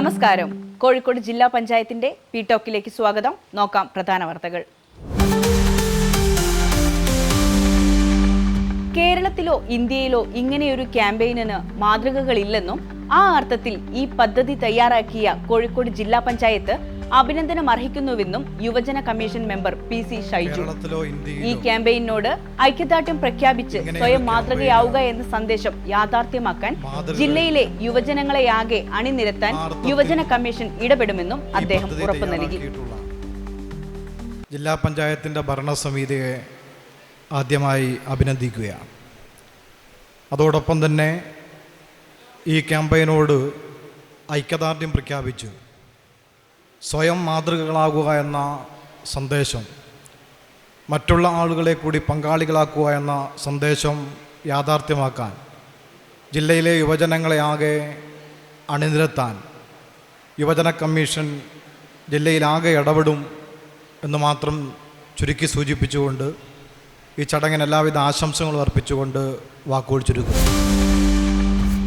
നമസ്കാരം. കോഴിക്കോട് ജില്ലാ പഞ്ചായത്തിന്റെ പി-ടോക്കിലേക്ക് സ്വാഗതം. നോക്കാം പ്രധാന വാർത്തകൾ. കേരളത്തിലോ ഇന്ത്യയിലോ ഇങ്ങനെയൊരു ക്യാമ്പയിനിന് മാതൃകകളില്ലെന്നും ആ അർത്ഥത്തിൽ ഈ പദ്ധതി തയ്യാറാക്കിയ കോഴിക്കോട് ജില്ലാ പഞ്ചായത്ത് അഭിനന്ദനം അർഹിക്കുന്നുവെന്നും യുവജന കമ്മീഷൻ മെമ്പർ പി.സി. ഷൈജു. ഈ ക്യാമ്പയിനോട് ഐക്യദാർഢ്യം പ്രഖ്യാപിച്ച് സ്വയം മാതൃകയാവുക എന്ന സന്ദേശം യാഥാർത്ഥ്യമാക്കാൻ ജില്ലയിലെ യുവജനങ്ങളെയാകെ അണിനിരത്താൻ യുവജന കമ്മീഷൻ ഇടപെടുമെന്നും അദ്ദേഹം ഉറപ്പു നൽകി. ജില്ലാ പഞ്ചായത്തിന്റെ ഭരണസമിതിയെ ആദ്യമായി അഭിനന്ദിക്കുകയാണ്. അതോടൊപ്പം തന്നെ ഈ ക്യാമ്പയിനോട് ഐക്യദാർഢ്യം പ്രഖ്യാപിച്ചു സ്വയം മാതൃകകളാകുക എന്ന സന്ദേശം, മറ്റുള്ള ആളുകളെ കൂടി പങ്കാളികളാക്കുക എന്ന സന്ദേശം യാഥാർത്ഥ്യമാക്കാൻ ജില്ലയിലെ യുവജനങ്ങളെ ആകെ അണിനിരത്താൻ യുവജന കമ്മീഷൻ ജില്ലയിലാകെ ഇടപെടും എന്ന് മാത്രം ചുരുക്കി സൂചിപ്പിച്ചുകൊണ്ട് ഈ ചടങ്ങിന് എല്ലാവിധ ആശംസകളും അർപ്പിച്ചുകൊണ്ട് വാക്കുകൾ ചുരുക്കുന്നു.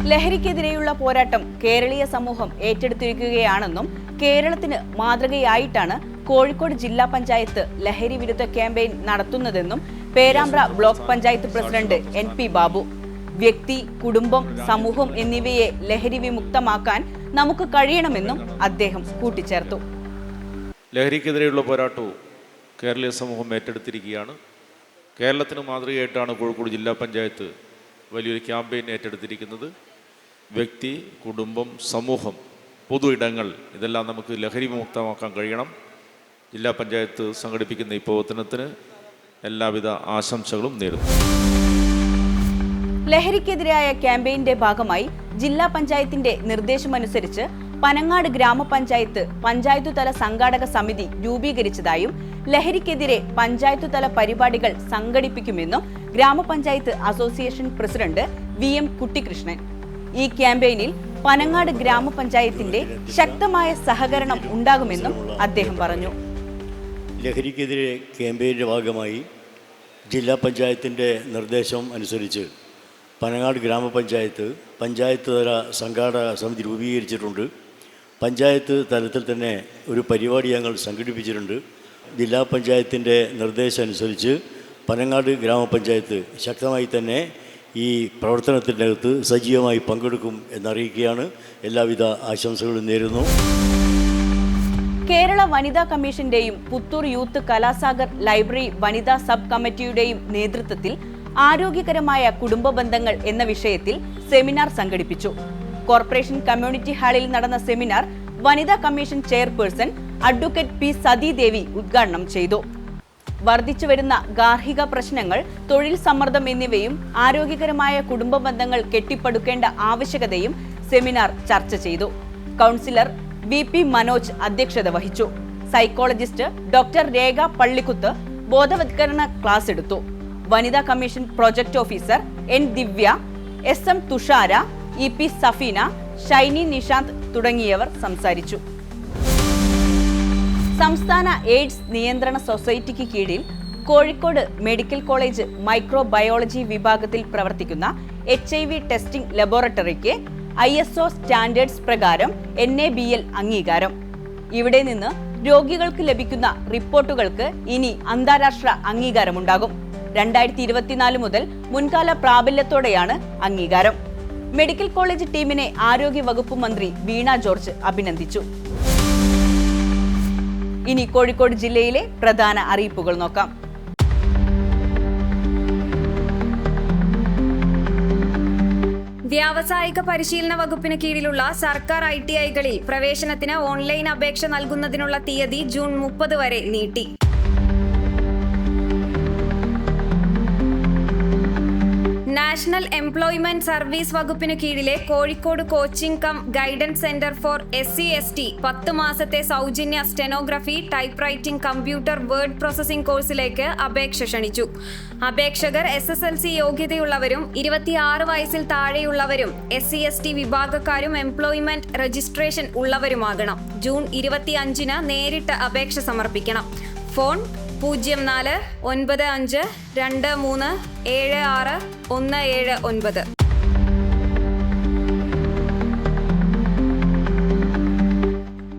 ലഹരിക്കെതിരെയുള്ള പോരാട്ടം കേരളീയ സമൂഹം ഏറ്റെടുത്തിരിക്കുകയാണെന്നും കേരളത്തിന് മാതൃകയായിട്ടാണ് കോഴിക്കോട് ജില്ലാ പഞ്ചായത്ത് ലഹരി വിരുദ്ധ ക്യാമ്പയിൻ നടത്തുന്നതെന്നും Perambra block panchayat president N.P. Babu. വ്യക്തി, കുടുംബം, സമൂഹം എന്നിവയെ ലഹരി വിമുക്തമാക്കാൻ നമുക്ക് കഴിയണമെന്നും അദ്ദേഹം കൂട്ടിച്ചേർത്തു. ലഹരിക്കെതിരെയുള്ള പോരാട്ടവും കേരളീയ സമൂഹം ഏറ്റെടുത്തിരിക്കുകയാണ്. കേരളത്തിന് മാതൃകയായിട്ടാണ് കോഴിക്കോട് ജില്ലാ പഞ്ചായത്ത് വലിയൊരു ക്യാമ്പയിൻ ഏറ്റെടുത്തിരിക്കുന്നത്. വ്യക്തി, കുടുംബം, സമൂഹം, പൊതു ഇടങ്ങൾ ഇതെല്ലാം നമുക്ക് ലഹരി വിമുക്തമാക്കാൻ കഴിയണം. ജില്ലാ പഞ്ചായത്ത് സംഘടിപ്പിക്കുന്ന ഈ പ്രവർത്തനത്തിന് എല്ലാവിധ ആശംസകളും നേരുന്നു. ലഹരിക്കെതിരായ ക്യാമ്പയിന്റെ ഭാഗമായി ജില്ലാ പഞ്ചായത്തിന്റെ നിർദ്ദേശമനുസരിച്ച് പനങ്ങാട് ഗ്രാമപഞ്ചായത്ത് പഞ്ചായത്തുതല സംഘാടക സമിതി രൂപീകരിച്ചതായും ലഹരിക്കെതിരെ പഞ്ചായത്തുതല പരിപാടികൾ സംഘടിപ്പിക്കുമെന്നും ഗ്രാമപഞ്ചായത്ത് അസോസിയേഷൻ പ്രസിഡന്റ് VM കുട്ടികൃഷ്ണൻ. ഈ ക്യാമ്പയിനിൽ പനങ്ങാട് ഗ്രാമപഞ്ചായത്തിന്റെ ശക്തമായ സഹകരണം ഉണ്ടാകുമെന്നും അദ്ദേഹം പറഞ്ഞു. ലഹരിക്കെതിരെ ക്യാമ്പയിൻ്റെ ഭാഗമായി ജില്ലാ പഞ്ചായത്തിൻ്റെ നിർദ്ദേശം അനുസരിച്ച് പനങ്ങാട് ഗ്രാമപഞ്ചായത്ത് പഞ്ചായത്ത് തല സംഘാടക സമിതി രൂപീകരിച്ചിട്ടുണ്ട്. പഞ്ചായത്ത് തലത്തിൽ തന്നെ ഒരു പരിപാടി ഞങ്ങൾ സംഘടിപ്പിച്ചിട്ടുണ്ട്. ജില്ലാ പഞ്ചായത്തിൻ്റെ നിർദ്ദേശം അനുസരിച്ച് പനങ്ങാട് ഗ്രാമപഞ്ചായത്ത് ശക്തമായി തന്നെ ഈ പ്രവർത്തനത്തിൻ്റെ അകത്ത് സജീവമായി പങ്കെടുക്കും എന്നറിയിക്കുകയാണ്. എല്ലാവിധ ആശംസകളും നേരുന്നു. കേരള വനിതാ കമ്മീഷന്റെയും പുത്തൂർ യൂത്ത് കലാസാഗർ ലൈബ്രറി വനിതാ സബ് കമ്മിറ്റിയുടെയും നേതൃത്വത്തിൽ ആരോഗ്യകരമായ കുടുംബ ബന്ധങ്ങൾ എന്ന വിഷയത്തിൽ സെമിനാർ സംഘടിപ്പിച്ചു. കോർപ്പറേഷൻ കമ്മ്യൂണിറ്റി ഹാളിൽ നടന്ന സെമിനാർ വനിതാ commission chairperson advocate P. Sathidevi ഉദ്ഘാടനം ചെയ്തു. വർദ്ധിച്ചുവരുന്ന ഗാർഹിക പ്രശ്നങ്ങൾ, തൊഴിൽ സമ്മർദ്ദം എന്നിവയും ആരോഗ്യകരമായ കുടുംബ ബന്ധങ്ങൾ കെട്ടിപ്പടുക്കേണ്ട ആവശ്യകതയും സെമിനാർ ചർച്ച ചെയ്തു. കൗൺസിലർ VP മനോജ് അധ്യക്ഷത വഹിച്ചു. സൈക്കോളജിസ്റ്റ് ഡോക്ടർ രേഖ പള്ളിക്കുത്ത് ബോധവത്കരണ ക്ലാസ് എടുത്തു. വനിതാ കമ്മീഷൻ പ്രൊജക്ട് ഓഫീസർ N. ദിവ്യ, SM തുഷാര, EP സഫീന, ഷൈനി നിഷാന്ത് തുടങ്ങിയവർ സംസാരിച്ചു. സംസ്ഥാന എയ്ഡ്സ് നിയന്ത്രണ സൊസൈറ്റിക്ക് കീഴിൽ കോഴിക്കോട് മെഡിക്കൽ കോളേജ് മൈക്രോബയോളജി വിഭാഗത്തിൽ പ്രവർത്തിക്കുന്ന HIV ടെസ്റ്റിംഗ് ലബോറട്ടറിക്ക് ISO സ്റ്റാൻഡേർഡ്സ് പ്രകാരം NABL അംഗീകാരം. ഇവിടെ നിന്ന് രോഗികൾക്ക് ലഭിക്കുന്ന റിപ്പോർട്ടുകൾക്ക് ഇനി അന്താരാഷ്ട്ര അംഗീകാരമുണ്ടാകും. 2024 മുതൽ മുൻകാല പ്രാബല്യത്തോടെയാണ് അംഗീകാരം. മെഡിക്കൽ കോളേജ് ടീമിനെ ആരോഗ്യ വകുപ്പ് മന്ത്രി വീണ ജോർജ് അഭിനന്ദിച്ചു. ഇനി കോഴിക്കോട് ജില്ലയിലെ പ്രധാന അറിയിപ്പുകൾ നോക്കാം. വ്യാവസായിക പരിശീലന വകുപ്പിന് കീഴിലുള്ള സർക്കാർ ITIകളിൽ പ്രവേശനത്തിന് ഓൺലൈൻ അപേക്ഷ നൽകുന്നതിനുള്ള തീയതി ജൂൺ 30 വരെ നീട്ടി. നാഷണൽ എംപ്ലോയ്മെന്റ് സർവീസ് വകുപ്പിന് കീഴിലെ Kozhikode coaching come guidance centre for SC/ST 10 മാസത്തെ സൗജന്യ stenography, type writing, computer, word processing കോഴ്സിലേക്ക് അപേക്ഷ ക്ഷണിച്ചു. അപേക്ഷകർ SSLC യോഗ്യതയുള്ളവരും 26 വയസ്സിൽ താഴെയുള്ളവരും SC/ST വിഭാഗക്കാരും എംപ്ലോയ്മെന്റ് രജിസ്ട്രേഷൻ ഉള്ളവരുമാകണം. ജൂൺ 25-ന് നേരിട്ട് അപേക്ഷ സമർപ്പിക്കണം. ഫോൺ 04-952376-179.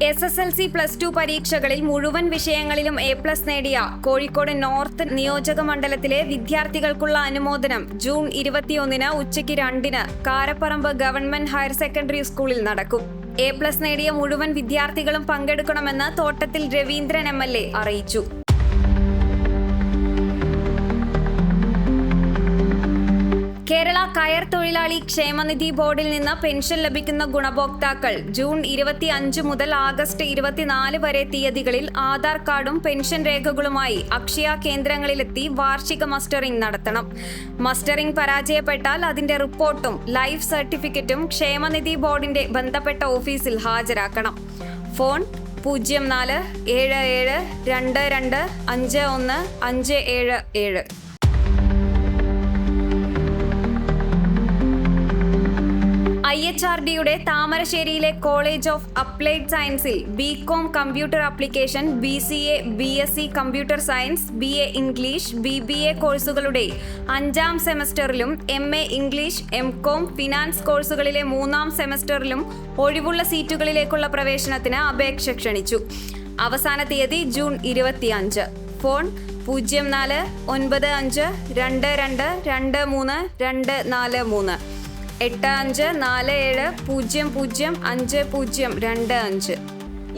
SSLC +2 പരീക്ഷകളിൽ മുഴുവൻ വിഷയങ്ങളിലും A+ നേടിയ കോഴിക്കോട് നോർത്ത് നിയോജക മണ്ഡലത്തിലെ വിദ്യാർത്ഥികൾക്കുള്ള അനുമോദനം ജൂൺ 21 ഉച്ചയ്ക്ക് 2 കാരപ്പറമ്പ് ഗവൺമെന്റ് ഹയർ സെക്കൻഡറി സ്കൂളിൽ നടക്കും. A+ നേടിയ മുഴുവൻ വിദ്യാർത്ഥികളും പങ്കെടുക്കണമെന്ന് തോട്ടത്തിൽ രവീന്ദ്രൻ MLA അറിയിച്ചു. കേരള കയർ തൊഴിലാളി ക്ഷേമനിധി ബോർഡിൽ നിന്ന് പെൻഷൻ ലഭിക്കുന്ന ഗുണഭോക്താക്കൾ ജൂൺ 25 മുതൽ ആഗസ്റ്റ് 24 വരെ തീയതികളിൽ ആധാർ കാർഡും പെൻഷൻ രേഖകളുമായി അക്ഷയ കേന്ദ്രങ്ങളിലെത്തി വാർഷിക മസ്റ്ററിംഗ് നടത്തണം. മസ്റ്ററിംഗ് പരാജയപ്പെട്ടാൽ അതിന്റെ റിപ്പോർട്ടും ലൈഫ് സർട്ടിഫിക്കറ്റും ക്ഷേമനിധി ബോർഡിന്റെ ബന്ധപ്പെട്ട ഓഫീസിൽ ഹാജരാക്കണം. ഫോൺ 0477225157. IHRDയുടെ താമരശ്ശേരിയിലെ കോളേജ് ഓഫ് അപ്ലൈഡ് സയൻസിൽ BCom computer application, BCA, BSc computer science, BA English, BBA കോഴ്സുകളുടെ 5ാം സെമസ്റ്ററിലും MA ഇംഗ്ലീഷ്, MCom ഫിനാൻസ് കോഴ്സുകളിലെ 3ാം സെമസ്റ്ററിലും ഒഴിവുള്ള സീറ്റുകളിലേക്കുള്ള പ്രവേശനത്തിന് അപേക്ഷ ക്ഷണിച്ചു. അവസാന തീയതി ജൂൺ 25. ഫോൺ 0455222323 8547005025.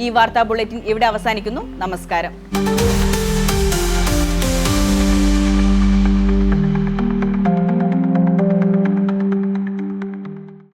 ഈ വാർത്താ ബുള്ളറ്റിൻ ഇവിടെ അവസാനിക്കുന്നു. നമസ്കാരം.